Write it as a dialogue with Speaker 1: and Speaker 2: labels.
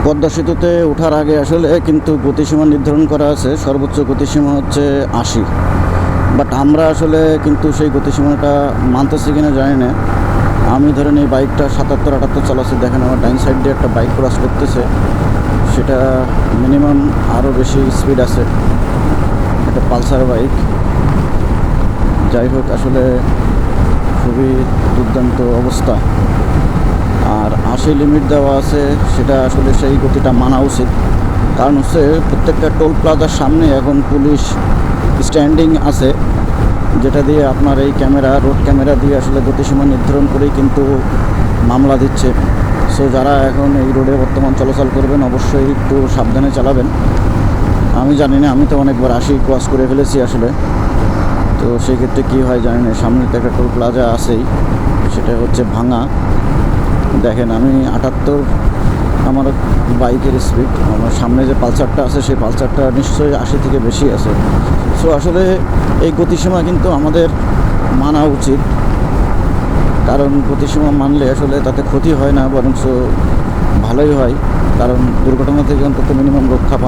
Speaker 1: পদ্মা সেতুতে ওঠার আগে আসলে কিন্তু গতিসীমা নির্ধারণ করা আছে, সর্বোচ্চ গতিসীমা হচ্ছে 80। বাট আমরা আসলে কিন্তু সেই গতিসীমাটা মানতেছি কিনা জানি না। আমি ধরেন এই বাইকটা 77-78 চালাচ্ছি, দেখেন আমার ডাইন সাইড দিয়ে একটা বাইক ক্রস করতেছে, সেটা মিনিমাম আরও বেশি স্পিড আছে, একটা পালসার বাইক। যাই হোক, আসলে খুবই দুর্দান্ত অবস্থা। আর 80 লিমিট দেওয়া আছে, সেটা আসলে সেই গতিটা মানা উচিত। কারণ হচ্ছে প্রত্যেকটা টোল প্লাজার সামনে এখন পুলিশ স্ট্যান্ডিং আছে, যেটা দিয়ে আপনার এই ক্যামেরা, রোড ক্যামেরা দিয়ে আসলে গতিসীমা নির্ধারণ করেই কিন্তু মামলা দিচ্ছে। সো যারা এখন এই রোডে বর্তমান চলাচল করবেন অবশ্যই একটু সাবধানে চালাবেন। আমি জানি না, আমি তো অনেকবার 80 ক্রস করে ফেলেছি আসলে, তো সেই ক্ষেত্রে কী হয় জানি না। সামনে তো একটা টোল প্লাজা আছেই, সেটা হচ্ছে ভাঙা। দেখেন আমি 78 আমার বাইকের স্পিড, আমার সামনে যে পালসারটা আছে সেই পালসারটা নিশ্চয়ই 80 থেকে বেশি আছে। সো আসলে এই গতিসীমা কিন্তু আমাদের মানা উচিত, কারণ গতিসীমা মানলে আসলে তাতে ক্ষতি হয় না, বরঞ্চ ভালোই হয়। কারণ দুর্ঘটনা থেকে অন্তত মিনিমাম রক্ষা